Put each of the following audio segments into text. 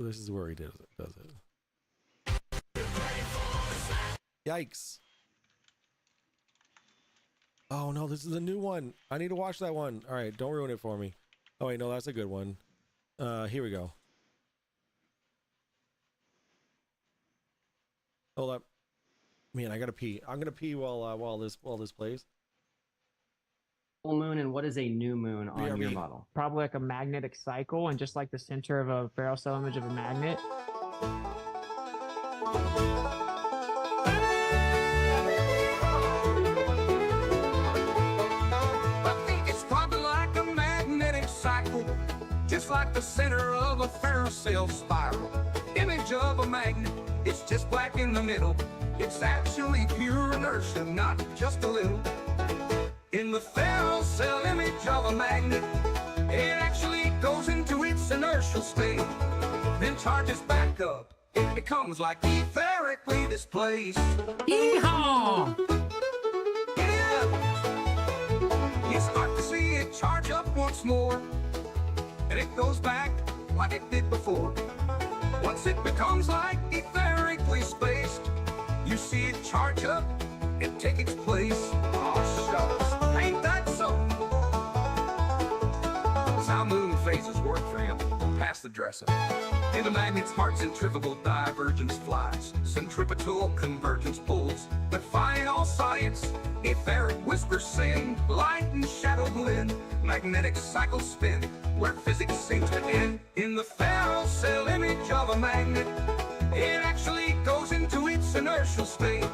This is where he does it. Yikes. Oh no, this is a new one. I need to watch that one. All right, don't ruin it for me. Oh wait, no, that's a good one. Here we go. Hold up. Man, I gotta pee. I'm gonna pee while this plays. Full moon and what is a new moon on BRB. your model? Probably like a magnetic cycle, and just like the center of a ferrocell cell image of a magnet. I think it's probably like a magnetic cycle, just like the center of a ferrocell spiral. Image of a magnet, it's just black in the middle. It's actually pure inertia, not just a little. In the ferrocell image of a magnet, it actually goes into its inertial state, then charges back up. It becomes like etherically displaced. Yeehaw! Yeah! You start to see it charge up once more, and it goes back like it did before. Once it becomes like etherically spaced, you see it charge up and take its place. Oh, shucks, ain't that so? That's how moon phases work for him. Pass the dresser. In the magnet's heart, centrifugal divergence flies, centripetal convergence pulls. Defying all science, etheric whispers sing, light and shadow blend, magnetic cycles spin, where physics seems to end. In the ferrocell image of a magnet, it actually goes into its inertial state,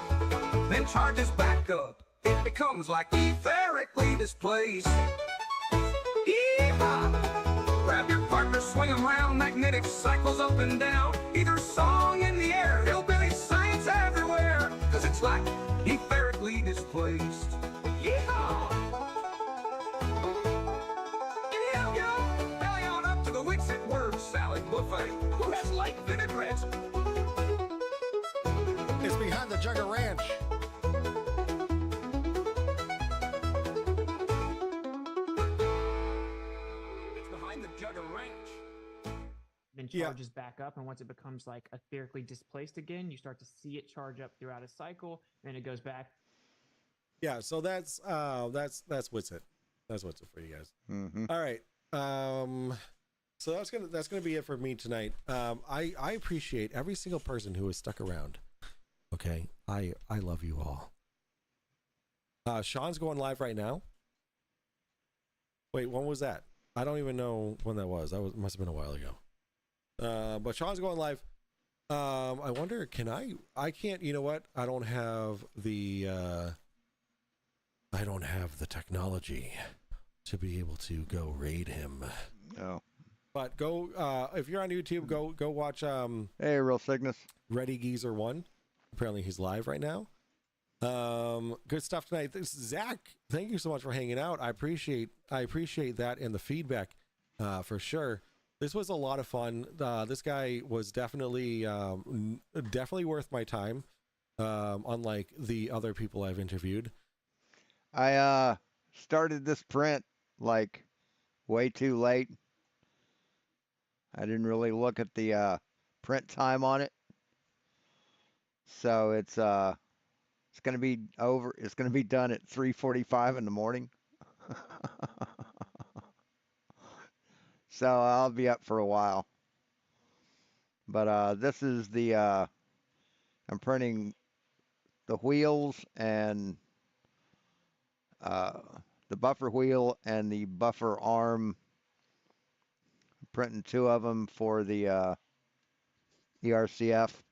then charges back up. It becomes like etherically displaced. Yeehaw! Grab your partner, swing 'em round, magnetic cycles up and down. Either song in the air, hillbilly science everywhere, 'cause it's like etherically displaced. Yeehaw! Yeah, belly on up to the Wixit word salad buffet. Who has light vinaigrettes? It's behind the Jugger Ranch. It's behind the Jugger Ranch. Then Yeah. charges back up, and once it becomes like etherically displaced again, you start to see it charge up throughout a cycle, and it goes back. Yeah, so that's what's it. That's what's it for you guys. Mm-hmm. All right. So that's gonna be it for me tonight. I appreciate every single person who has stuck around. Okay, I love you all. Sean's going live right now. Wait, when was that? I don't even know when that was. Must have been a while ago. But Sean's going live. I wonder, can I can't, you know what? I don't have the technology to be able to go raid him. Oh. But go, if you're on YouTube, go watch Hey, Real Cygnus. Ready Geezer 1. Apparently he's live right now. Good stuff tonight. This is Zach. Thank you so much for hanging out. I appreciate that and the feedback, for sure. This was a lot of fun. This guy was definitely worth my time. Unlike the other people I've interviewed. I started this print like way too late. I didn't really look at the print time on it. So it's gonna be over. It's gonna be done at 3:45 in the morning. So I'll be up for a while. But this is the I'm printing the wheels and the buffer wheel and the buffer arm. I'm printing two of them for the ERCF.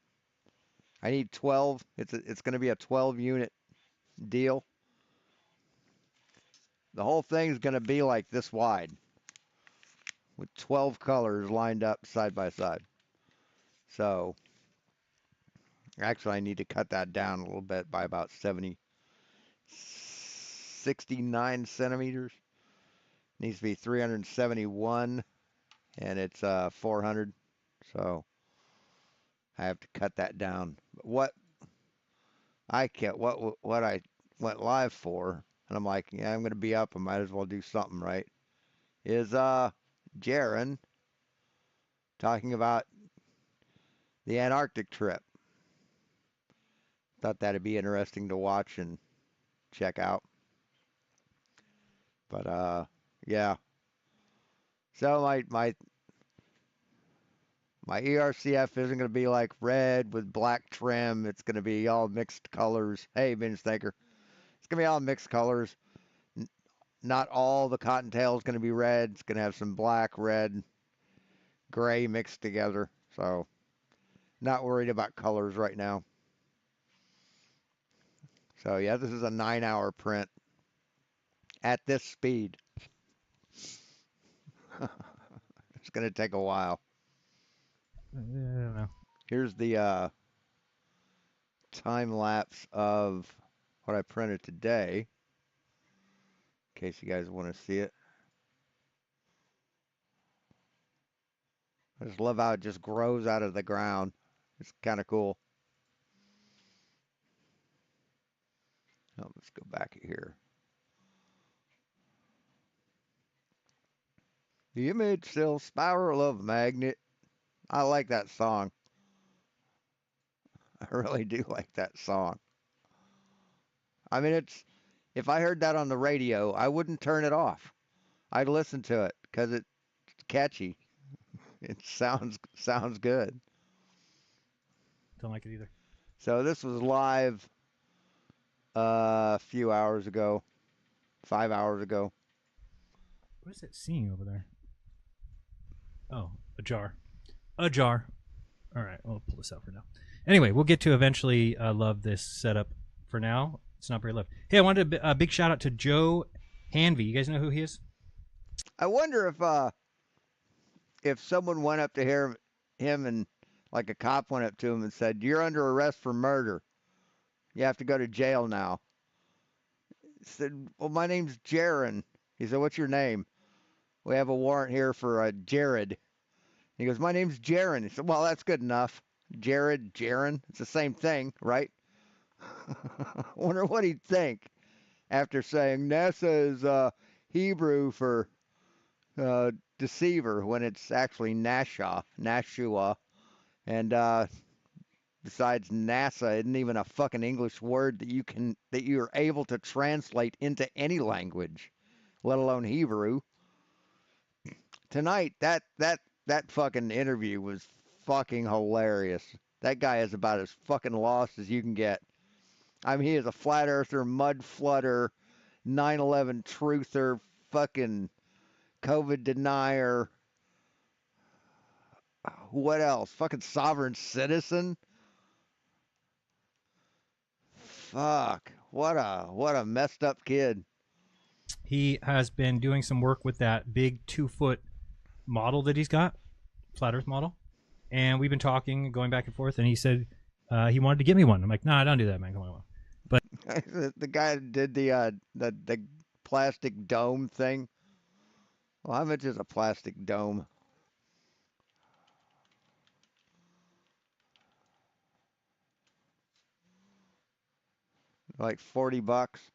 I need 12. It's going to be a 12 unit deal. The whole thing's going to be like this wide with 12 colors lined up side by side. So actually I need to cut that down a little bit by about 69 centimeters. Needs to be 371 and it's 400. So I have to cut that down. But what I went live for, and I'm like, yeah, I'm gonna be up. I might as well do something, right? Is Jeran talking about the Antarctic trip. Thought that'd be interesting to watch and check out. But yeah. So my ERCF isn't going to be like red with black trim. It's going to be all mixed colors. Hey, Binge Thinker. It's going to be all mixed colors. Not all the cottontail is going to be red. It's going to have some black, red, gray mixed together. So not worried about colors right now. So yeah, this is a 9-hour print at this speed. It's going to take a while. I don't know. Here's the time lapse of what I printed today, in case you guys want to see it. I just love how it just grows out of the ground. It's kind of cool. Oh, let's go back here. The image still spiral of magnet. I like that song. I really do like that song. I mean, if I heard that on the radio, I wouldn't turn it off. I'd listen to it because it's catchy. It sounds good. Don't like it either. So this was live a few hours ago, 5 hours ago. What is that seeing over there? Oh, a jar. A jar. All right, I'll pull this out for now. Anyway, we'll get to eventually love this setup. For now, it's not very loved. Hey, I wanted a big shout out to Joe Hanvey. You guys know who he is? I wonder if someone went up to him and like a cop went up to him and said, "You're under arrest for murder. You have to go to jail now." He said, "Well, my name's Jeran." He said, "What's your name?" "We have a warrant here for Jared." He goes, "My name's Jeran." He said, "Well, that's good enough. Jeran. It's the same thing, right?" Wonder what he'd think after saying NASA is Hebrew for deceiver when it's actually Nashua. And besides, NASA isn't even a fucking English word that you're able to translate into any language, let alone Hebrew. Tonight, that fucking interview was fucking hilarious. That guy is about as fucking lost as you can get. I mean, he is a flat earther, mud flooder, 9/11 truther, fucking COVID denier. What else? Fucking sovereign citizen. Fuck. What a messed up kid. He has been doing some work with that big 2-foot model that he's got, flat Earth model, and we've been talking, going back and forth. And he said he wanted to get me one. I'm like, "No, don't do that, man. Come on." But the guy did the plastic dome thing. Well, how much is a plastic dome? Like $40.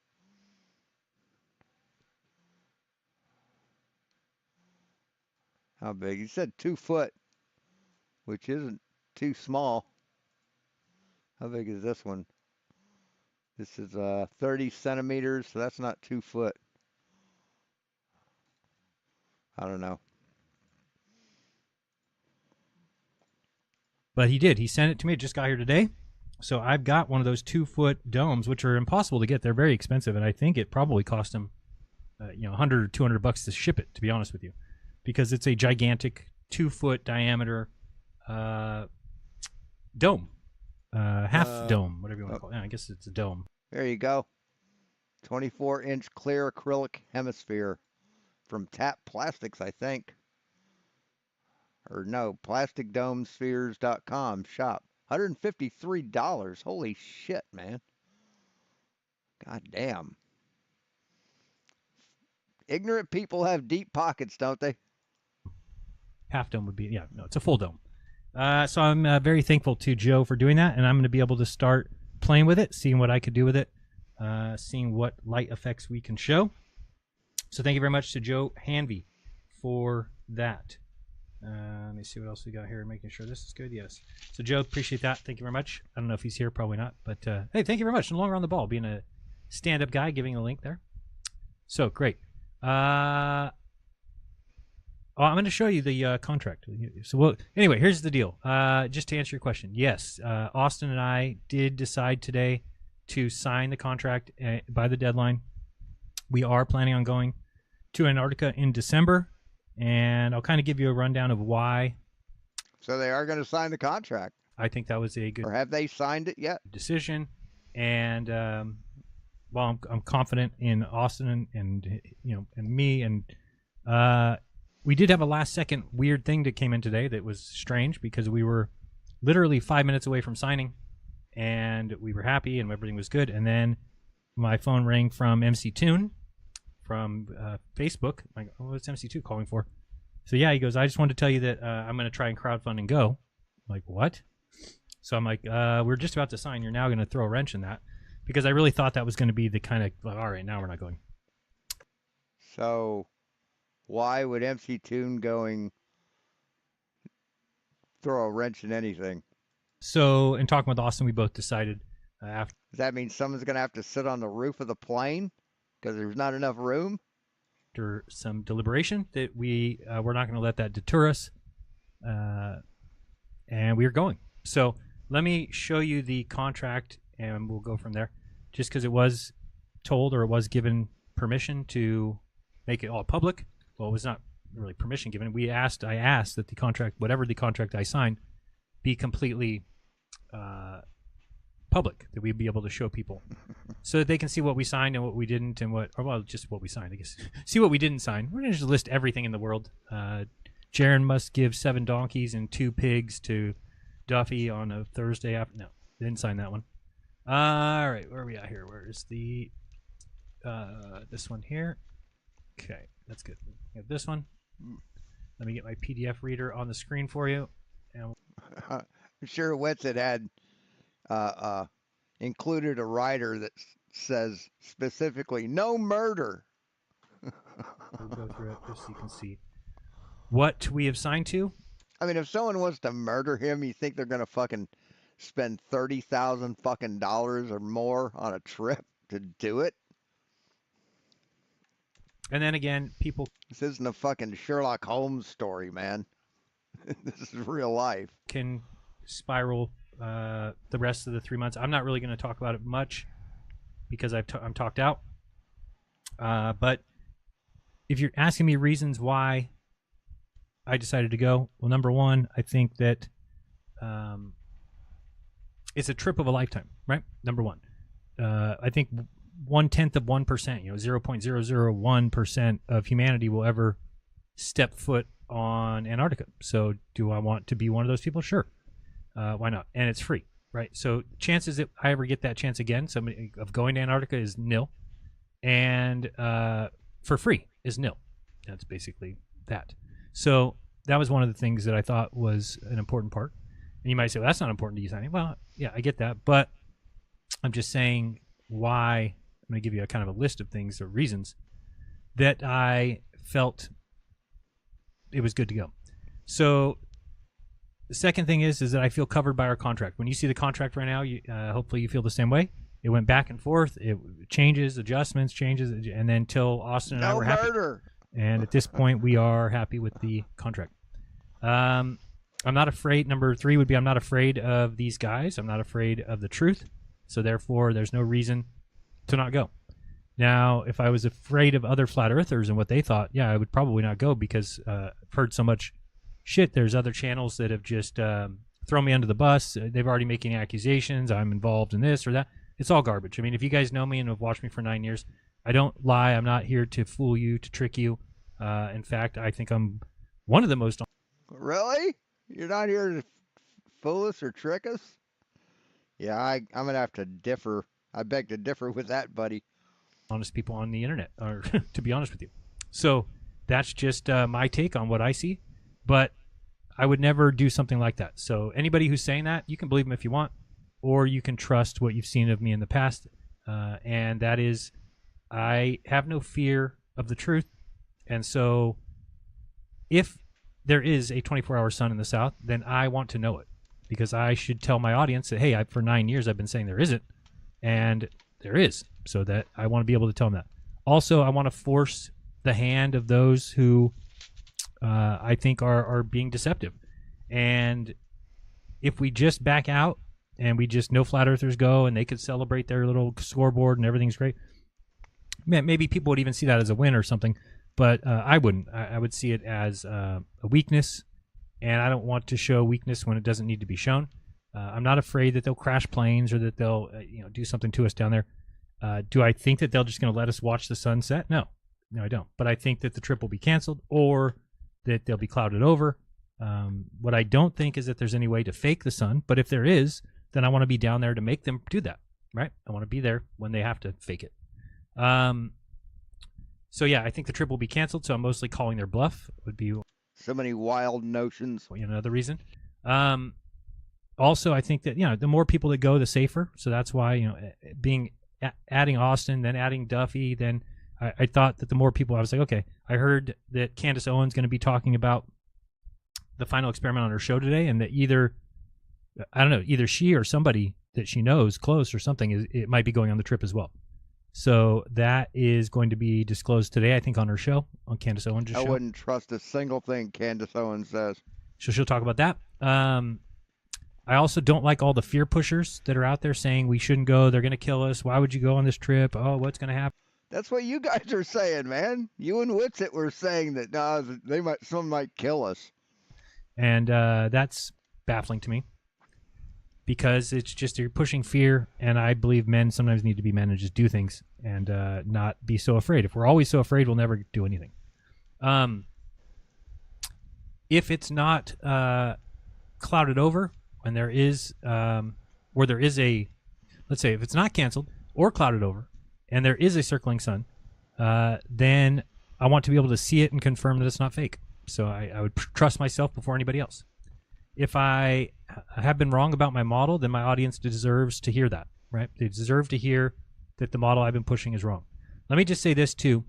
How big? He said 2 foot, which isn't too small. How big is this one? This is 30 centimeters, so that's not 2 foot. I don't know. he did. He sent it to me. It just got here today. So I've got one of those 2-foot domes, which are impossible to get. They're very expensive, and I think it probably cost him, $100 or $200 to ship it. To be honest with you, because it's a gigantic 2-foot diameter dome, half dome, whatever you want to call it. Yeah, I guess it's a dome. There you go. 24-inch clear acrylic hemisphere from Tap Plastics, I think. Or no, plasticdomespheres.com shop. $153. Holy shit, man. God damn. Ignorant people have deep pockets, don't they? Half dome would be, yeah, no, it's a full dome. So I'm very thankful to Joe for doing that, and I'm going to be able to start playing with it, seeing what I could do with it, seeing what light effects we can show. So thank you very much to Joe Hanvey for that. Let me see what else we got here. Making sure this is good. Yes. So Joe, appreciate that. Thank you very much. I don't know if he's here. Probably not. But hey, thank you very much. No longer on the ball, being a stand-up guy, giving a link there. So great. I'm going to show you the contract. So anyway, here's the deal. Just to answer your question, yes, Austin and I did decide today to sign the contract by the deadline. We are planning on going to Antarctica in December, and I'll kind of give you a rundown of why. So they are going to sign the contract. I think that was a good Or have they signed it yet? decision, and well, I'm confident in Austin and me, and we did have a last second weird thing that came in today that was strange because we were literally 5 minutes away from signing, and we were happy and everything was good, and then my phone rang from MC Toon from Facebook. I'm like, oh, what's MC2 calling for? So yeah, he goes, I just wanted to tell you that I'm going to try and crowdfund and go. I'm like, what? So I'm like, we're just about to sign. You're now going to throw a wrench in that, because I really thought that was going to be the kind of, like, all right, now we're not going. So why would MC Toon going throw a wrench in anything? So in talking with Austin, we both decided after Does that mean someone's going to have to sit on the roof of the plane because there's not enough room? some deliberation that we're not going to let that deter us, and we're going. So let me show you the contract, and we'll go from there. Just because it was told, or it was given permission to make it all public. Well, it was not really permission given. I asked that the contract, whatever the contract I signed, be completely public, that we'd be able to show people so that they can see what we signed and what we didn't, and just what we signed, I guess. See what we didn't sign. We're going to just list everything in the world. Jeran must give 7 donkeys and 2 pigs to Duffy on a Thursday after. No, didn't sign that one. All right, where are we at here? Where is the this one here? Okay, that's good. We have this one. Let me get my PDF reader on the screen for you. And I'm sure Wetzel had included a rider that says specifically no murder. we'll go through it just so you can see what we have signed to. I mean, if someone wants to murder him, you think they're gonna fucking spend $30,000 fucking dollars or more on a trip to do it? And then again, people This isn't a fucking Sherlock Holmes story, man. This is real life. can spiral the rest of the 3 months. I'm not really going to talk about it much because I'm talked out. But if you're asking me reasons why I decided to go, well, number one, I think that it's a trip of a lifetime, right? Number one. I think 1/10 of 1%, 0.001% of humanity will ever step foot on Antarctica. So do I want to be one of those people? Sure. Why not? And it's free, right? So chances that I ever get that chance again, of going to Antarctica, is nil. And for free is nil. That's basically that. So that was one of the things that I thought was an important part. And you might say, well, that's not important to you signing. Well, yeah, I get that. But I'm just saying why. I'm going to give you a kind of a list of things or reasons that I felt it was good to go. So the second thing is that I feel covered by our contract. When you see the contract right now, hopefully you feel the same way. It went back and forth. It changes, adjustments, changes, and then till Austin and I were happy. And at this point, we are happy with the contract. I'm not afraid. Number 3 would be I'm not afraid of these guys. I'm not afraid of the truth. So therefore, there's no reason to not go. Now, if I was afraid of other flat earthers and what they thought, yeah, I would probably not go because I've heard so much shit. There's other channels that have just thrown me under the bus. They've already making accusations. I'm involved in this or that. It's all garbage. I mean, if you guys know me and have watched me for 9 years, I don't lie. I'm not here to fool you, to trick you. In fact, I think I'm one of the most... Really? You're not here to fool us or trick us? Yeah, I'm going to have to differ. I beg to differ with that, buddy. Honest people on the internet, or to be honest with you. So that's just my take on what I see. But I would never do something like that. So anybody who's saying that, you can believe them if you want, or you can trust what you've seen of me in the past. And that is, I have no fear of the truth. And so if there is a 24-hour sun in the south, then I want to know it, because I should tell my audience that, hey, for 9 years I've been saying there isn't, and there is, so that I want to be able to tell them that. Also, I want to force the hand of those who I think are being deceptive. And if we just back out and we just no flat earthers go and they could celebrate their little scoreboard and everything's great, man, maybe people would even see that as a win or something. But I wouldn't. I would see it as a weakness, and I don't want to show weakness when it doesn't need to be shown. I'm not afraid that they'll crash planes or that they'll do something to us down there. Do I think that they're just going to let us watch the sunset? No, I don't. But I think that the trip will be canceled or that they'll be clouded over. What I don't think is that there's any way to fake the sun. But if there is, then I want to be down there to make them do that, right? I want to be there when they have to fake it. So yeah, I think the trip will be canceled. So I'm mostly calling their bluff. Would be So many wild notions. another reason. Also, I think that the more people that go, the safer. So that's why adding Austin, then adding Duffy, then I thought that the more people, I was like, okay. I heard that Candace Owens going to be talking about the final experiment on her show today, and that either she or somebody that she knows close or something it might be going on the trip as well. So that is going to be disclosed today, I think, on her show, on Candace Owens' show. I wouldn't trust a single thing Candace Owens says. So she'll talk about that. I also don't like all the fear pushers that are out there saying we shouldn't go. They're going to kill us. Why would you go on this trip? Oh, what's going to happen? That's what you guys are saying, man. You and Witsit were saying that someone might kill us. And that's baffling to me, because it's just you're pushing fear, and I believe men sometimes need to be men and just do things and not be so afraid. If we're always so afraid, we'll never do anything. If it's not clouded over, when there is where there is a, let's say if it's not canceled or clouded over and there is a circling sun, then I want to be able to see it and confirm that it's not fake. So I would trust myself before anybody else. If I have been wrong about my model, then my audience deserves to hear that, right? They deserve to hear that the model I've been pushing is wrong. Let me just say this too,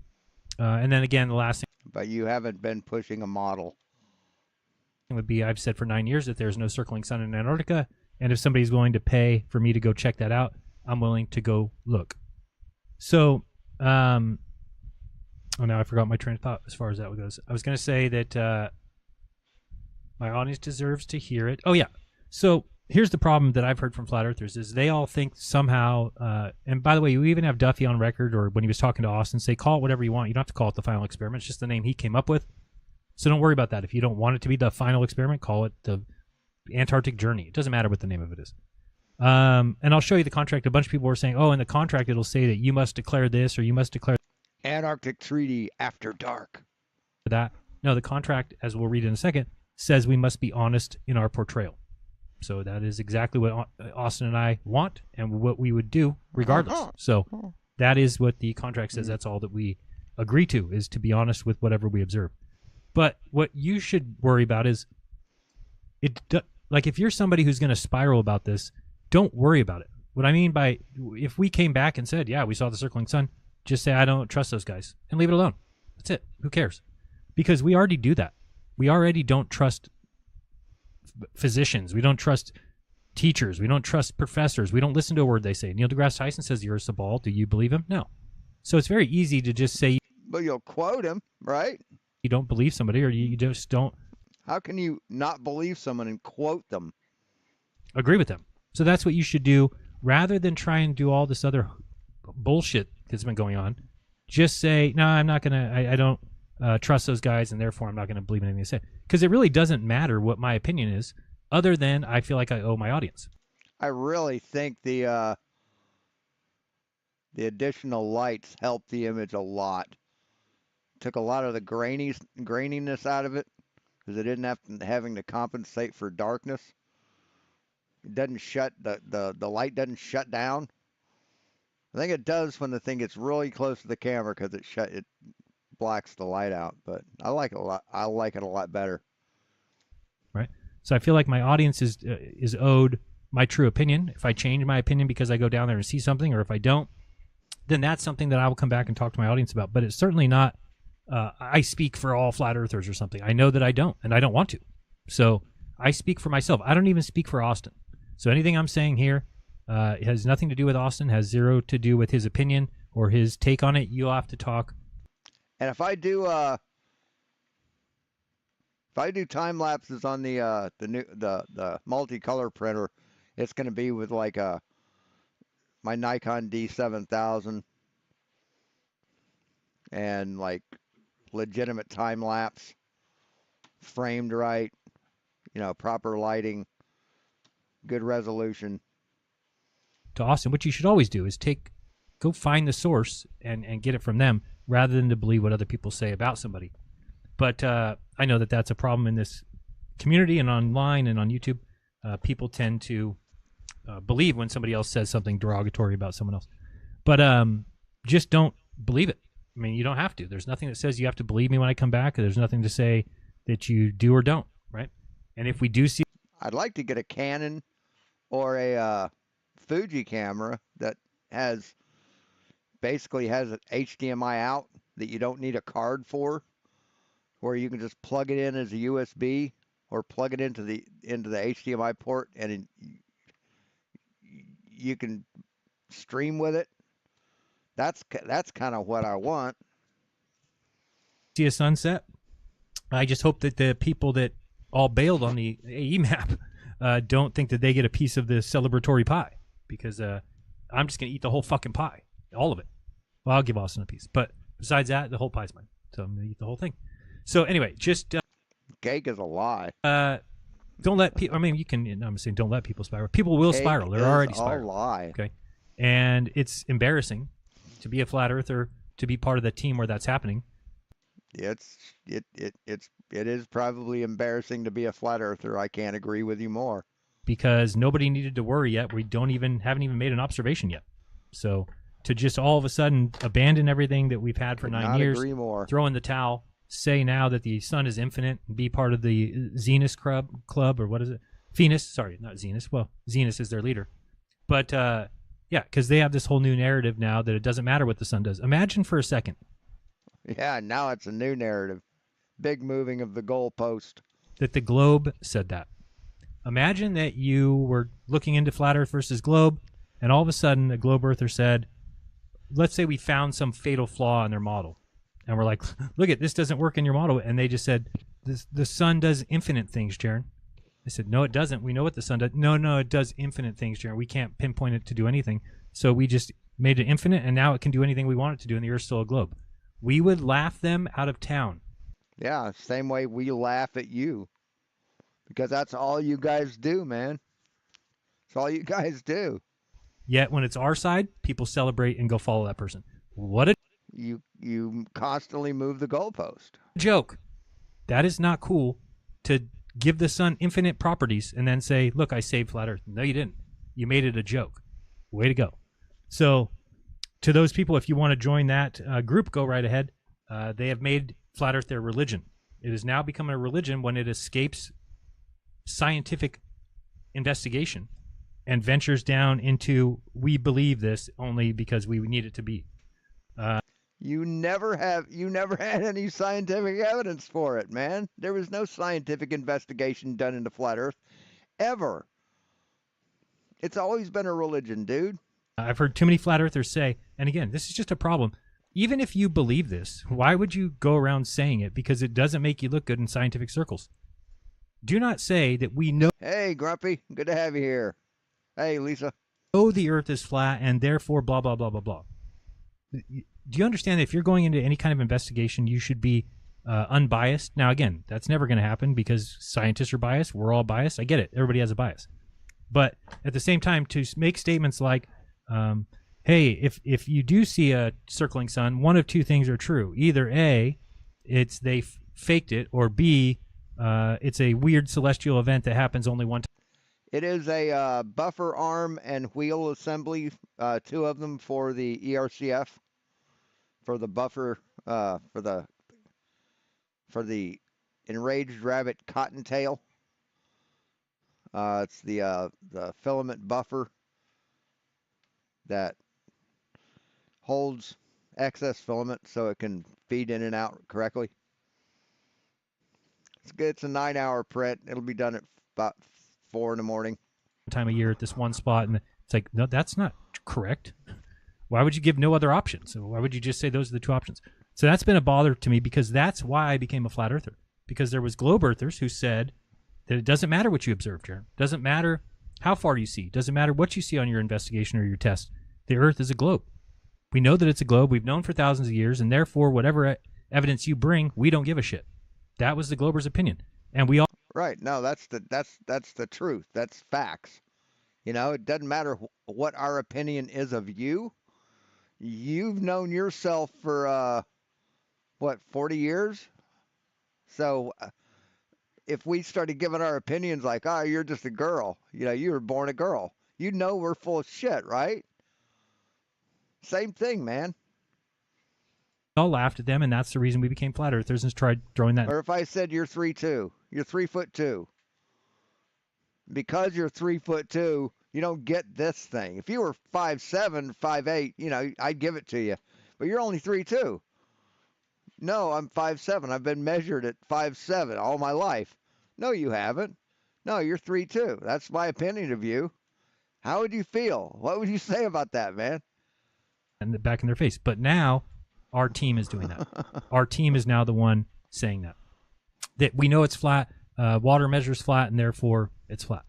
and then again, the last thing But you haven't been pushing a model. would be, I've said for 9 years that there's no circling sun in Antarctica, and if somebody's willing to pay for me to go check that out, I'm willing to go look. So, now I forgot my train of thought as far as that goes. I was going to say that my audience deserves to hear it. Oh yeah. So here's the problem that I've heard from flat earthers is they all think somehow, and by the way, you even have Duffy on record, or when he was talking to Austin, say call it whatever you want. You don't have to call it the final experiment. It's just the name he came up with. So don't worry about that. If you don't want it to be the final experiment, call it the Antarctic Journey. It doesn't matter what the name of it is. And I'll show you the contract. A bunch of people were saying, oh, in the contract it'll say that you must declare this or you must declare Antarctic Treaty After Dark. that. No, the contract, as we'll read in a second, says we must be honest in our portrayal. So that is exactly what Austin and I want and what we would do regardless. So that is what the contract says. That's all that we agree to, is to be honest with whatever we observe. But what you should worry about is, like if you're somebody who's going to spiral about this, don't worry about it. What I mean by, if we came back and said, yeah, we saw the circling sun, just say, I don't trust those guys, and leave it alone. That's it. Who cares? Because we already do that. We already don't trust physicians. We don't trust teachers. We don't trust professors. We don't listen to a word they say. Neil deGrasse Tyson says the Earth's a ball. Do you believe him? No. So it's very easy to just say But you'll quote him, right? you don't believe somebody, or you just don't How can you not believe someone and quote them? agree with them. So that's what you should do, rather than try and do all this other bullshit that's been going on. Just say, no, I'm not gonna. I don't trust those guys, and therefore I'm not gonna believe anything they say. Because it really doesn't matter what my opinion is, other than I feel like I owe my audience. I really think the additional lights helped the image a lot. Took a lot of the graininess out of it, because it didn't having to compensate for darkness. It doesn't shut the light doesn't shut down. I think it does when the thing gets really close to the camera, because it blacks the light out. But I like it a lot. I like it a lot better. Right. So I feel like my audience is owed my true opinion. If I change my opinion because I go down there and see something, or if I don't, then that's something that I will come back and talk to my audience about. But it's certainly not I speak for all flat earthers or something. I know that I don't, and I don't want to. So I speak for myself. I don't even speak for Austin. So anything I'm saying here has nothing to do with Austin, has zero to do with his opinion or his take on it. You'll have to talk. And if I do time lapses on the multicolor printer, it's going to be with like my Nikon D7000 and like legitimate time lapse, framed right, proper lighting, good resolution. To Austin, what you should always do is go find the source and get it from them rather than to believe what other people say about somebody. But I know that that's a problem in this community and online and on YouTube. People tend to believe when somebody else says something derogatory about someone else. But just don't believe it. I mean, you don't have to. There's nothing that says you have to believe me when I come back. There's nothing to say that you do or don't, right? And if we do see... I'd like to get a Canon or a Fuji camera that basically has an HDMI out that you don't need a card for, where you can just plug it in as a USB or plug it into the HDMI port, and you can stream with it. That's kind of what I want. See a sunset. I just hope that the people that all bailed on the AE map don't think that they get a piece of the celebratory pie, because I'm just going to eat the whole fucking pie, all of it. Well, I'll give Austin a piece, but besides that, the whole pie's mine, so I'm going to eat the whole thing. So anyway, just cake is a lie. Don't let people. I mean, you can. I'm saying don't let people spiral. People will Cake spiral. They're already is spiraling. a lie. Okay, and it's embarrassing to be a flat earther, to be part of the team where that's happening. It is probably embarrassing to be a flat earther. I can't agree with you more. Because nobody needed to worry yet. We haven't even made an observation yet. So to just all of a sudden abandon everything that we've had for 9 years, agree more. throw in the towel, say now that the sun is infinite, and be part of the Zenus club, or what is it? Venus, sorry, not Zenus. Well, Zenus is their leader. But yeah, because they have this whole new narrative now that it doesn't matter what the sun does. Imagine for a second. Yeah, now it's a new narrative. Big moving of the goalpost. That the globe said that. Imagine that you were looking into flat earth versus globe, and all of a sudden a globe earther said, let's say we found some fatal flaw in their model. And we're like, look at this doesn't work in your model. And they just said, the sun does infinite things, Jeran. I said, no, it doesn't. We know what the sun does. No, it does infinite things, Jeran. We can't pinpoint it to do anything. So we just made it infinite, and now it can do anything we want it to do, and the Earth's still a globe. We would laugh them out of town. Yeah, same way we laugh at you. Because that's all you guys do, man. That's all you guys do. Yet when it's our side, people celebrate and go follow that person. What a You constantly move the goalpost. joke. That is not cool to give the sun infinite properties and then say, look, I saved flat earth. No, you didn't. You made it a joke. Way to go. So to those people, if you want to join that group, go right ahead. They have made flat earth their religion. It has now become a religion when it escapes scientific investigation and ventures down into, we believe this only because we need it to be. You never had any scientific evidence for it, man. There was no scientific investigation done into flat earth ever. It's always been a religion, dude. I've heard too many flat earthers say, and again, this is just a problem. Even if you believe this, why would you go around saying it? Because it doesn't make you look good in scientific circles. Do not say that we know. Hey, Grumpy, good to have you here. Hey, Lisa. The earth is flat and therefore blah, blah, blah, blah, blah. Do you understand that if you're going into any kind of investigation, you should be unbiased? Now, again, that's never going to happen because scientists are biased. We're all biased. I get it. Everybody has a bias. But at the same time, to make statements like, hey, if you do see a circling sun, one of two things are true. Either A, it's they faked it, or B, it's a weird celestial event that happens only one time. It is a buffer arm and wheel assembly, two of them for the ERCF, for the buffer, for the enraged rabbit cottontail. It's the filament buffer that holds excess filament so it can feed in and out correctly. It's good. It's a 9-hour print. It'll be done at about 4 in the morning. Time of year at this one spot, and it's like, no, that's not correct. Why would you give no other options? Why would you just say those are the two options? So that's been a bother to me, because that's why I became a flat earther, because there was globe earthers who said that it doesn't matter what you observe, Jeran. Doesn't matter how far you see. Doesn't matter what you see on your investigation or your test. The earth is a globe. We know that it's a globe. We've known for thousands of years, and therefore whatever evidence you bring, we don't give a shit. That was the glober's opinion. And we all Right. No, that's the truth. That's facts. You know, it doesn't matter what our opinion is of you. You've known yourself for, 40 years? So if we started giving our opinions like, oh, you're just a girl, you know, you were born a girl, you know we're full of shit, right? Same thing, man. all laughed at them, and that's the reason we became flat earthers and tried throwing that. Or if I said you're 3'2", you're 3'2". Because you're 3'2", you don't get this thing. If you were 5'7", 5'8", you know, I'd give it to you. But you're only 3'2". No, I'm 5'7". I've been measured at 5'7" all my life. No, you haven't. No, you're 3'2". That's my opinion of you. How would you feel? What would you say about that, man? And back in their face. But now our team is doing that. Our team is now the one saying that. That we know it's flat. Water measures flat, and therefore it's flat.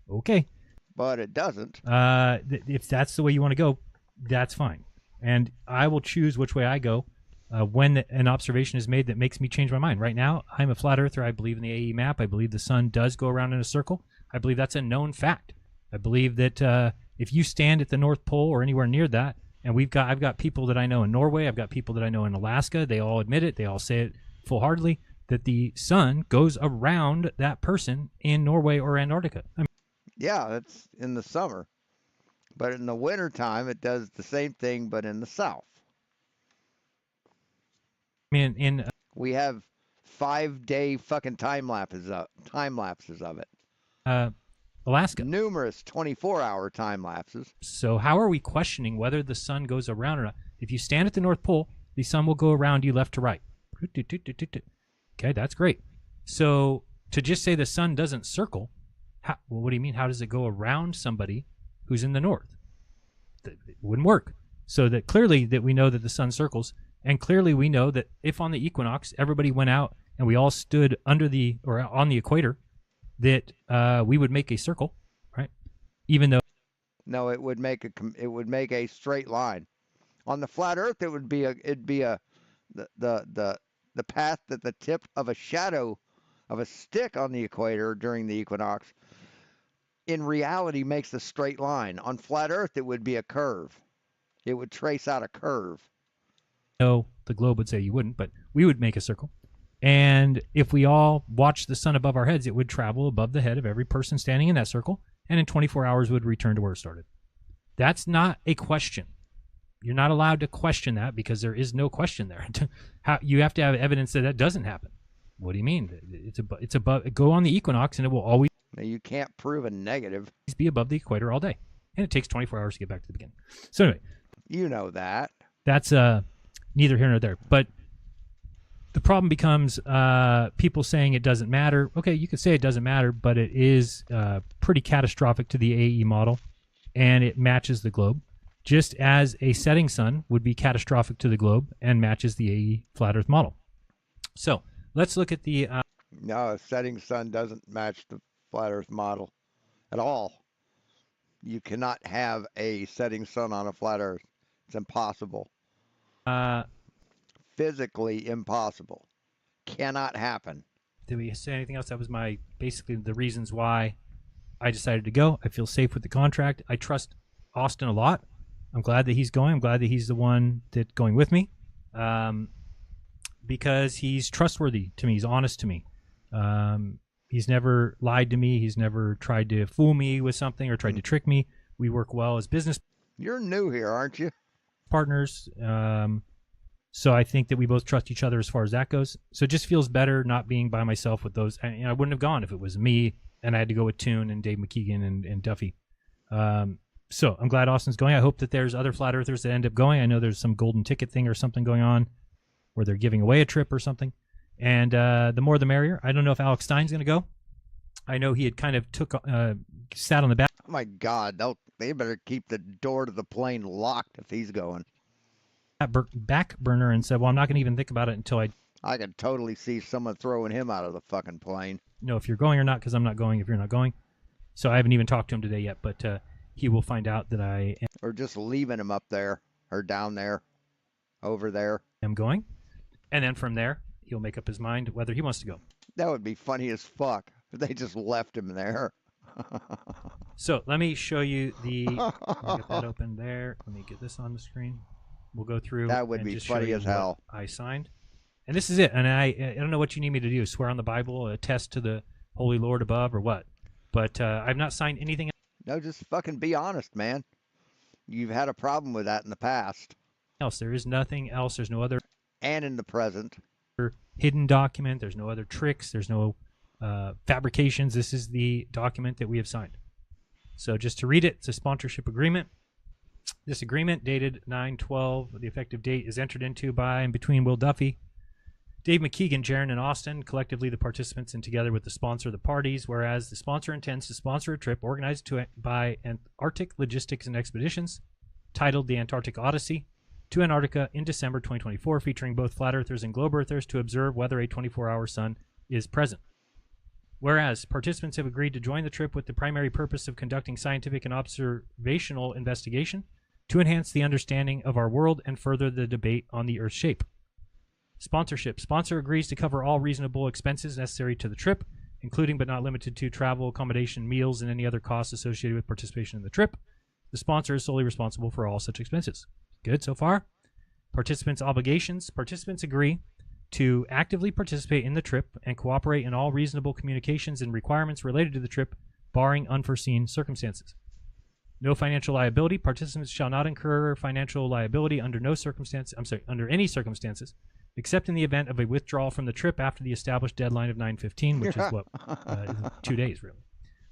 Okay. But it doesn't. If that's the way you want to go, that's fine. And I will choose which way I go when an observation is made that makes me change my mind. Right now, I'm a flat earther. I believe in the AE map. I believe the sun does go around in a circle. I believe that's a known fact. I believe that if you stand at the North Pole or anywhere near that, and I've got people that I know in Norway, I've got people that I know in Alaska, they all admit it, they all say it full-heartedly, that the sun goes around that person in Norway or Antarctica. I mean, Yeah, that's in the summer. But in the wintertime, it does the same thing, but in the south. We have 5-day fucking time lapses of it. Alaska. Numerous 24-hour time lapses. So how are we questioning whether the sun goes around or not? If you stand at the North Pole, the sun will go around you left to right. Okay, that's great. So to just say the sun doesn't circle, well, what do you mean? How does it go around somebody who's in the north? It wouldn't work. So that clearly that we know that the sun circles, and clearly we know that if on the equinox everybody went out and we all stood on the equator, that we would make a circle, right? Even though No, it would make a straight line. On the flat Earth, it'd be the path that the tip of a shadow of a stick on the equator during the equinox in reality makes a straight line. On flat Earth, it would be a curve. It would trace out a curve. no, the globe would say you wouldn't, but we would make a circle. And if we all watched the sun above our heads, it would travel above the head of every person standing in that circle, and in 24 hours would return to where it started. That's not a question. You're not allowed to question that because there is no question there. You have to have evidence that doesn't happen. What do you mean? It's above. Go on the equinox, and it will always You can't prove a negative. be above the equator all day, and it takes 24 hours to get back to the beginning. So anyway, You know that. that's neither here nor there. But the problem becomes people saying it doesn't matter. Okay, you could say it doesn't matter, but it is pretty catastrophic to the AE model, and it matches the globe, just as a setting sun would be catastrophic to the globe and matches the AE flat Earth model. So let's look at the No, a setting sun doesn't match the flat Earth model at all. You cannot have a setting sun on a flat Earth. It's impossible. Physically impossible. Cannot happen. Did we say anything else? That was basically the reasons why I decided to go. I feel safe with the contract. I trust Austin a lot. I'm glad that he's going. I'm glad that he's the one that's going with me, because he's trustworthy to me. He's honest to me. He's never lied to me. He's never tried to fool me with something or tried to trick me. We work well as business You're new here, aren't you? partners. So I think that we both trust each other as far as that goes. So it just feels better not being by myself with those. I wouldn't have gone if it was me and I had to go with Toon and Dave McKeegan and Duffy. So I'm glad Austin's going. I hope that there's other flat earthers that end up going. I know there's some golden ticket thing or something going on where they're giving away a trip or something. And the more the merrier. I don't know if Alex Stein's going to go. I know he had kind of sat on the back. Oh my God, they better keep the door to the plane locked if he's going. Back burner and said, well, I'm not going to even think about it until I can totally see someone throwing him out of the fucking plane. know if you're going or not, because I'm not going if you're not going. So I haven't even talked to him today yet, but he will find out that I Or just leaving him up there or down there, over there. am going. And then from there, he'll make up his mind whether he wants to go. That would be funny as fuck if they just left him there. So let me show you I'll get that open there. Let me get this on the screen. We'll go through. That would and be just show funny you as hell. what I signed. And this is it. And I don't know what you need me to do. Swear on the Bible, attest to the Holy Lord above, or what. But I've not signed anything No, just fucking be honest, man. You've had a problem with that in the past. else. There is nothing else. There's no other And in the present. hidden document. There's no other tricks. There's no fabrications. This is the document that we have signed. So just to read it, it's a sponsorship agreement. This agreement, dated 9/12, the effective date, is entered into by and between Will Duffy, Dave McKeegan, Jeran, and Austin, collectively the participants, and together with the sponsor of the parties, whereas the sponsor intends to sponsor a trip organized by Antarctic Logistics and Expeditions, titled the Antarctic Odyssey, to Antarctica in December 2024, featuring both flat earthers and globe earthers to observe whether a 24-hour sun is present. Whereas participants have agreed to join the trip with the primary purpose of conducting scientific and observational investigation to enhance the understanding of our world and further the debate on the Earth's shape. Sponsorship. Sponsor agrees to cover all reasonable expenses necessary to the trip, including but not limited to travel, accommodation, meals, and any other costs associated with participation in the trip. The sponsor is solely responsible for all such expenses. Good so far? Participants' obligations. Participants agree to actively participate in the trip and cooperate in all reasonable communications and requirements related to the trip, barring unforeseen circumstances. No financial liability. Participants shall not incur financial liability under any circumstances, except in the event of a withdrawal from the trip after the established deadline of 9/15, which is 2 days, really,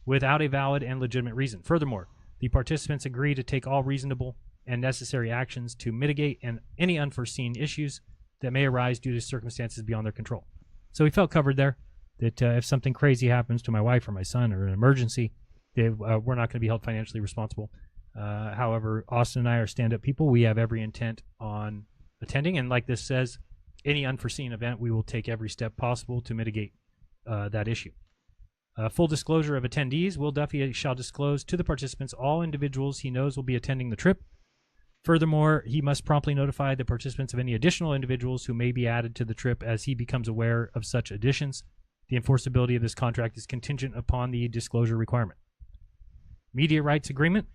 without a valid and legitimate reason. Furthermore, the participants agree to take all reasonable and necessary actions to mitigate any unforeseen issues that may arise due to circumstances beyond their control. So we felt covered there, that if something crazy happens to my wife or my son or an emergency, we're not going to be held financially responsible. However, Austin and I are stand-up people. We have every intent on attending, and like this says, any unforeseen event, we will take every step possible to mitigate that issue. Full disclosure of attendees. Will Duffy shall disclose to the participants all individuals he knows will be attending the trip. Furthermore, he must promptly notify the participants of any additional individuals who may be added to the trip as he becomes aware of such additions. The enforceability of this contract is contingent upon the disclosure requirement. Media rights agreement.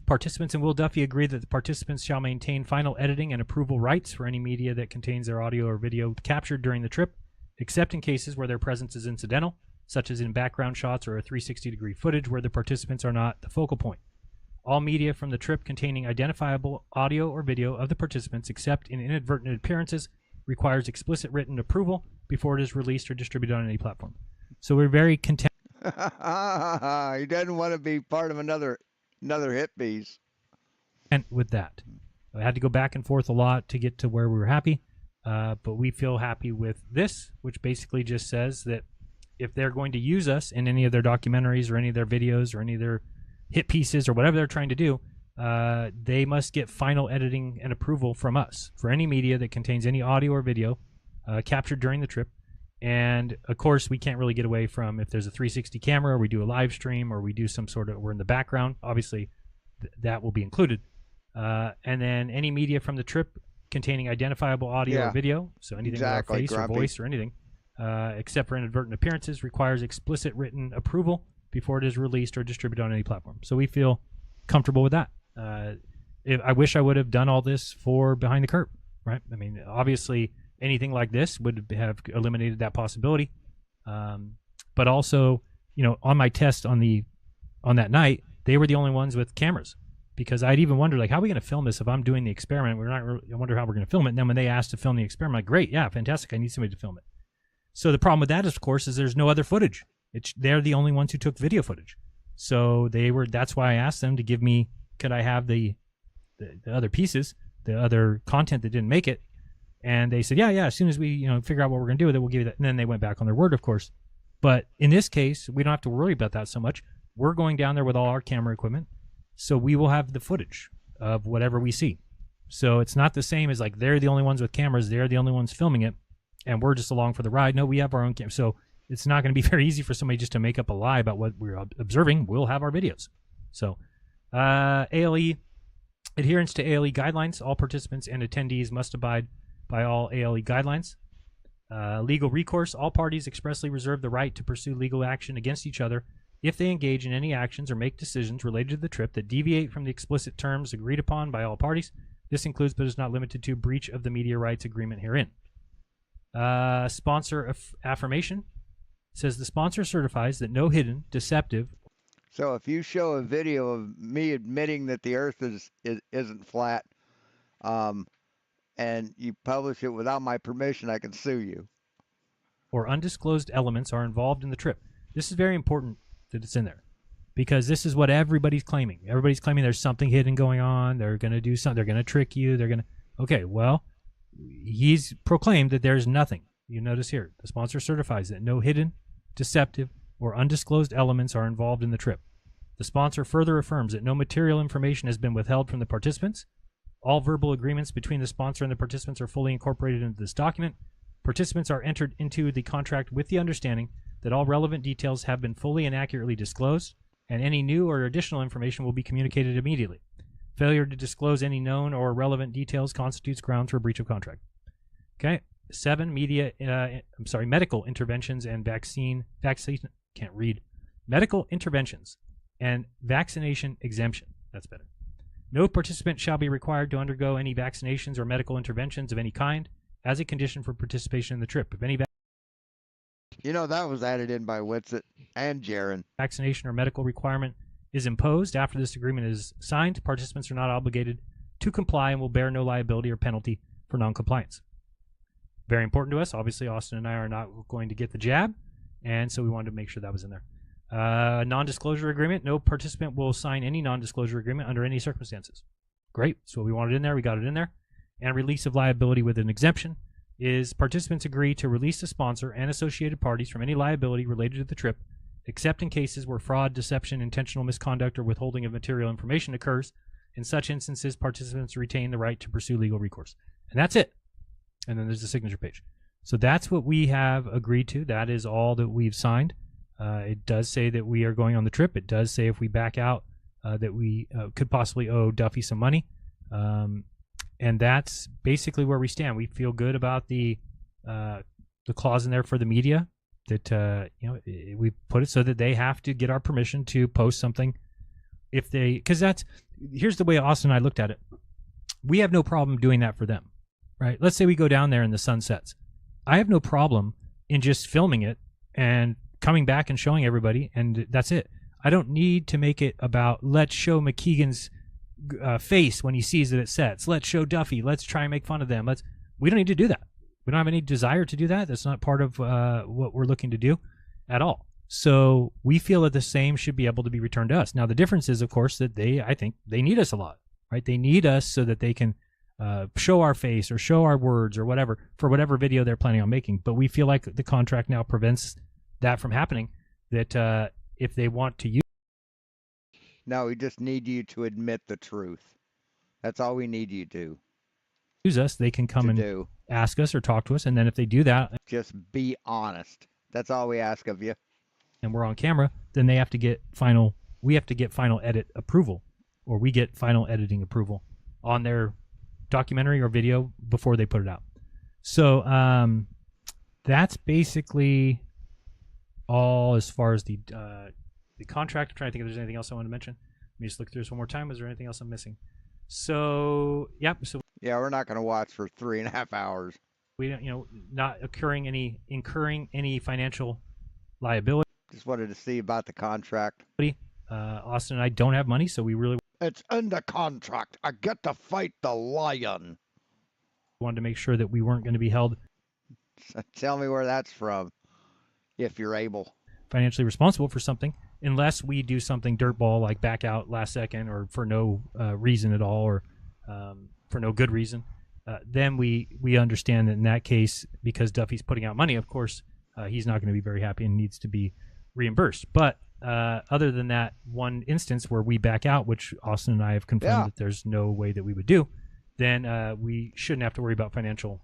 Participants and Will Duffy agree that the participants shall maintain final editing and approval rights for any media that contains their audio or video captured during the trip, except in cases where their presence is incidental, such as in background shots or a 360-degree footage where the participants are not the focal point. All media from the trip containing identifiable audio or video of the participants, except in inadvertent appearances, requires explicit written approval before it is released or distributed on any platform. So we're very content. He doesn't want to be part of another hit piece. And with that, I had to go back and forth a lot to get to where we were happy, but we feel happy with this, which basically just says that if they're going to use us in any of their documentaries or any of their videos or any of their hit pieces or whatever they're trying to do, they must get final editing and approval from us for any media that contains any audio or video captured during the trip. And of course, we can't really get away from if there's a 360 camera or we do a live stream or we do some sort of, we're in the background, obviously that will be included. And then any media from the trip containing identifiable audio or video, so anything with our face or voice or anything, except for inadvertent appearances, requires explicit written approval before it is released or distributed on any platform. So we feel comfortable with that. I wish I would have done all this for Behind the Curve, right? I mean, obviously anything like this would have eliminated that possibility. But also, on my test on that night, they were the only ones with cameras, because I'd even wondered, like, how are we going to film this if I'm doing the experiment? I wonder how we're going to film it. And then when they asked to film the experiment, I'm like, great, yeah, fantastic. I need somebody to film it. So the problem with that, of course, is there's no other footage. They're the only ones who took video footage. So that's why I asked them to give me, could I have the other pieces, the other content that didn't make it? And they said, yeah, as soon as we, figure out what we're going to do with it, we'll give you that. And then they went back on their word, of course. But in this case, we don't have to worry about that so much. We're going down there with all our camera equipment, so we will have the footage of whatever we see. So it's not the same as like they're the only ones with cameras, they're the only ones filming it, and we're just along for the ride. No, we have our own camera. So it's not going to be very easy for somebody just to make up a lie about what we're observing. We'll have our videos. So ALE, adherence to ALE guidelines. All participants and attendees must abide by all ALE guidelines. Legal recourse. All parties expressly reserve the right to pursue legal action against each other if they engage in any actions or make decisions related to the trip that deviate from the explicit terms agreed upon by all parties. This includes, but is not limited to, breach of the media rights agreement herein. Sponsor affirmation says the sponsor certifies that no hidden, deceptive. So if you show a video of me admitting that the Earth isn't flat, and you publish it without my permission, I can sue you. Or undisclosed elements are involved in the trip. This is very important that it's in there, because this is what everybody's claiming. Everybody's claiming there's something hidden going on. They're going to do something. They're going to trick you. They're going to. Okay, well, he's proclaimed that there's nothing. You notice here, the sponsor certifies that no hidden, deceptive, or undisclosed elements are involved in the trip. The sponsor further affirms that no material information has been withheld from the participants. All verbal agreements between the sponsor and the participants are fully incorporated into this document. Participants are entered into the contract with the understanding that all relevant details have been fully and accurately disclosed, and any new or additional information will be communicated immediately. Failure to disclose any known or relevant details constitutes grounds for a breach of contract. Okay. 7, medical interventions and medical interventions and vaccination exemption. That's better. No participant shall be required to undergo any vaccinations or medical interventions of any kind as a condition for participation in the trip. If any that was added in by Witsit and Jeran. Vaccination or medical requirement is imposed after this agreement is signed, participants are not obligated to comply and will bear no liability or penalty for noncompliance. Very important to us. Obviously, Austin and I are not going to get the jab, and so we wanted to make sure that was in there. Non-disclosure agreement. No participant will sign any non-disclosure agreement under any circumstances. Great. So we wanted in there. We got it in there. And release of liability with an exemption is participants agree to release the sponsor and associated parties from any liability related to the trip, except in cases where fraud, deception, intentional misconduct, or withholding of material information occurs. In such instances, participants retain the right to pursue legal recourse. And that's it. And then there's the signature page. So that's what we have agreed to. That is all that we've signed. It does say that we are going on the trip. It does say if we back out that we could possibly owe Duffy some money. And that's basically where we stand. We feel good about the clause in there for the media that we put it so that they have to get our permission to post something if they, because here's the way Austin and I looked at it. We have no problem doing that for them, right? Let's say we go down there and the sun sets. I have no problem in just filming it and coming back and showing everybody, and that's it. I don't need to make it about let's show McKeegan's face when he sees that it sets. Let's show Duffy. Let's try and make fun of them. We don't need to do that. We don't have any desire to do that. That's not part of what we're looking to do at all. So we feel that the same should be able to be returned to us. Now the difference is, of course, that I think they need us a lot, right? They need us so that they can show our face or show our words or whatever for whatever video they're planning on making. But we feel like the contract now prevents that from happening, that if they want to use. No, we just need you to admit the truth. That's all we need you to use us. They can come and ask us or talk to us, and then if they do that, just be honest. That's all we ask of you. And we're on camera, then they have to get final. We have to get final edit approval, or we get final editing approval on their documentary or video before they put it out. So that's basically all as far as the contract. I'm trying to think if there's anything else I want to mention. Let me just look through this one more time. Is there anything else I'm missing? So, yep. So yeah, we're not going to watch for 3.5 hours. We don't, not incurring any financial liability. Just wanted to see about the contract. Austin and I don't have money, so we really. It's in the contract. I get to fight the lion. Wanted to make sure that we weren't going to be held. Tell me where that's from, if you're able. Financially responsible for something unless we do something dirtball like back out last second or for no reason at all, or for no good reason, then we understand that in that case, because Duffy's putting out money, of course, he's not going to be very happy and needs to be reimbursed. But other than that one instance where we back out, which Austin and I have confirmed that there's no way that we would do, then we shouldn't have to worry about financial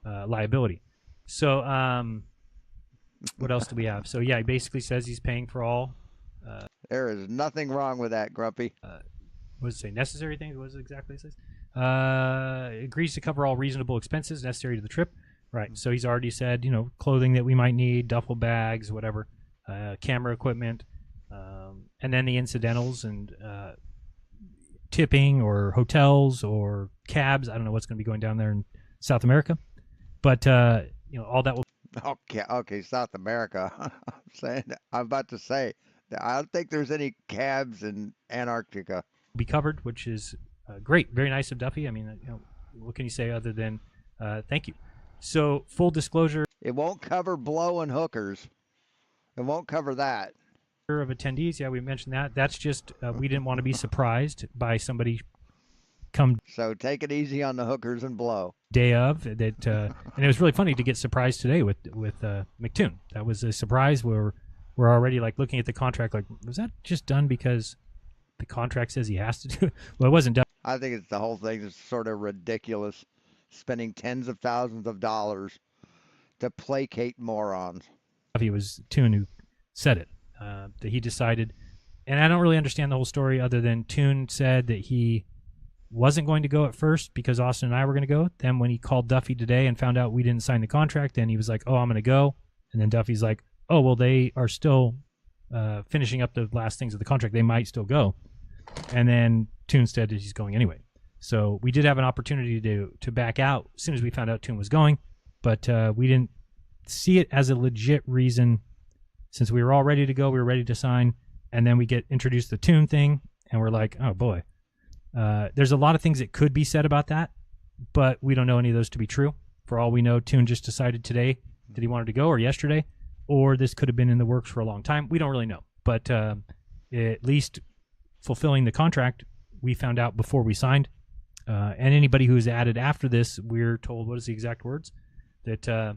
liability. So what else do we have? So yeah, he basically says he's paying for all. There is nothing wrong with that, Grumpy. What does it say? Necessary things? What does it exactly say? Agrees to cover all reasonable expenses necessary to the trip. Right. So he's already said, clothing that we might need, duffel bags, whatever, camera equipment, and then the incidentals and tipping or hotels or cabs. I don't know what's going to be going down there in South America, but all that will Okay, South America. I'm about to say, I don't think there's any cabs in Antarctica. be covered, which is great. Very nice of Duffy. I mean, what can you say other than thank you? So full disclosure. It won't cover blowing hookers. It won't cover that. Of attendees, yeah, we mentioned that. That's just we didn't want to be surprised by somebody come So take it easy on the hookers and blow. day of that, and it was really funny to get surprised today with McToon. That was a surprise. We're already like looking at the contract, like, was that just done because the contract says he has to do it? Well, it wasn't done. I think it's the whole thing is sort of ridiculous, spending tens of thousands of dollars to placate morons. It was Toon who said it, that he decided, and I don't really understand the whole story other than Toon said that he wasn't going to go at first because Austin and I were going to go. Then when he called Duffy today and found out we didn't sign the contract, then he was like, oh, I'm going to go. And then Duffy's like, oh, well, they are still finishing up the last things of the contract. They might still go. And then Toon said that he's going anyway. So we did have an opportunity to back out as soon as we found out Toon was going, but we didn't see it as a legit reason. Since we were all ready to go, we were ready to sign, and then we get introduced to the Toon thing, and we're like, oh boy. There's a lot of things that could be said about that, but we don't know any of those to be true. For all we know, Toon just decided today that he wanted to go, or yesterday, or this could have been in the works for a long time. We don't really know, but at least fulfilling the contract, we found out before we signed. And anybody who is added after this, we're told, what is the exact words? That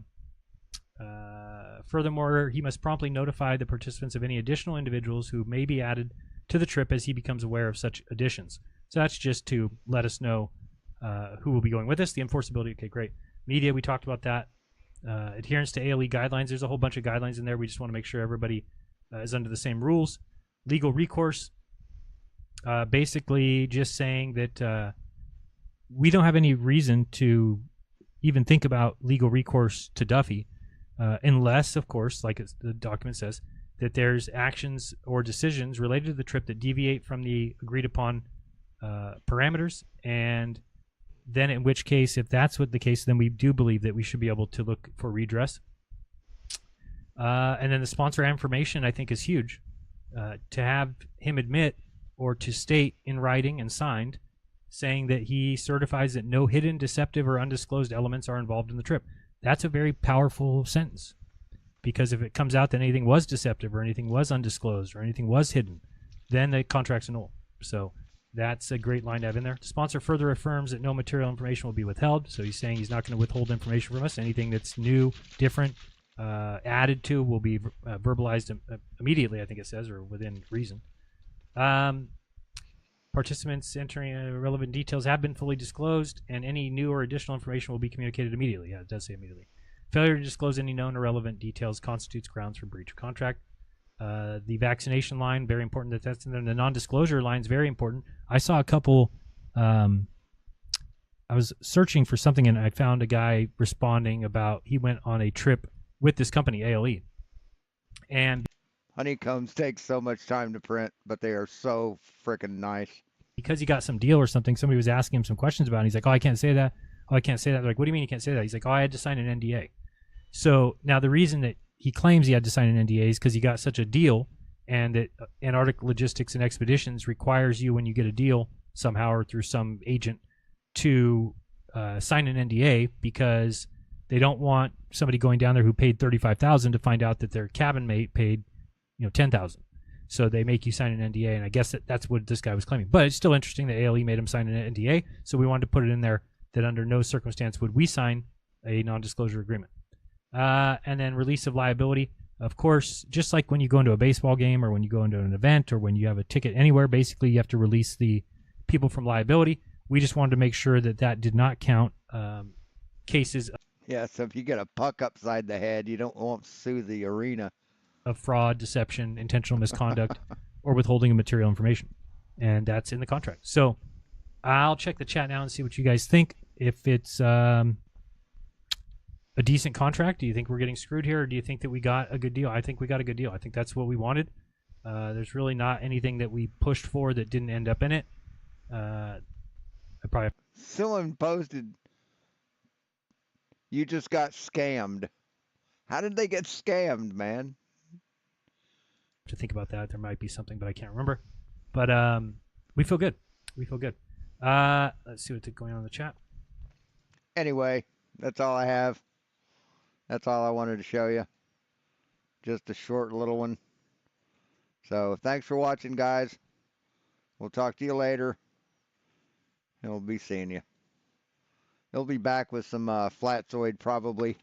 furthermore, he must promptly notify the participants of any additional individuals who may be added to the trip as he becomes aware of such additions. So that's just to let us know who will be going with us. The enforceability, okay, great. Media, we talked about that. Adherence to ALE guidelines. There's a whole bunch of guidelines in there. We just want to make sure everybody is under the same rules. Legal recourse. Basically just saying that we don't have any reason to even think about legal recourse to Duffy unless, of course, like the document says, that there's actions or decisions related to the trip that deviate from the agreed upon parameters, and then in which case, if that's what the case, then we do believe that we should be able to look for redress. And then the sponsor information, I think, is huge. To have him admit or to state in writing and signed saying that he certifies that no hidden, deceptive, or undisclosed elements are involved in the trip. That's a very powerful sentence, because if it comes out that anything was deceptive or anything was undisclosed or anything was hidden, then the contract's null. So that's a great line to have in there. The sponsor further affirms that no material information will be withheld. So he's saying he's not going to withhold information from us. Anything that's new, different, added to will be verbalized immediately, I think it says, or within reason. Participants entering relevant details have been fully disclosed, and any new or additional information will be communicated immediately. Yeah, it does say immediately. Failure to disclose any known or relevant details constitutes grounds for breach of contract. The vaccination line, very important that that's in there. The non-disclosure line is very important. I saw a couple, I was searching for something and I found a guy responding about he went on a trip with this company, ALE. And Honeycombs take so much time to print, but they are so freaking nice. Because he got some deal or something, somebody was asking him some questions about it. He's like, oh, I can't say that. Oh, I can't say that. They're like, what do you mean you can't say that? He's like, oh, I had to sign an NDA. So now the reason that he claims he had to sign an NDA is because he got such a deal, and that Antarctic Logistics and Expeditions requires you, when you get a deal somehow or through some agent, to sign an NDA, because they don't want somebody going down there who paid $35,000 to find out that their cabin mate paid $10,000. So they make you sign an NDA, and I guess that's what this guy was claiming. But it's still interesting that ALE made him sign an NDA, so we wanted to put it in there that under no circumstance would we sign a non-disclosure agreement. And then release of liability. Of course, just like when you go into a baseball game or when you go into an event or when you have a ticket anywhere, basically you have to release the people from liability. We just wanted to make sure that that did not count cases Yeah, so if you get a puck upside the head, you won't sue the arena. of fraud, deception, intentional misconduct, or withholding of material information. And that's in the contract. So I'll check the chat now and see what you guys think. If it's a decent contract, do you think we're getting screwed here, or do you think that we got a good deal? I think we got a good deal. I think that's what we wanted. There's really not anything that we pushed for that didn't end up in it. I probably have Someone posted, you just got scammed. How did they get scammed, man? to think about that. There might be something, but I can't remember. But we feel good. We feel good. Let's see what's going on in the chat. Anyway, that's all I have. That's all I wanted to show you. Just a short little one. So thanks for watching, guys. We'll talk to you later. And we'll be seeing you. He'll be back with some Flatzoid probably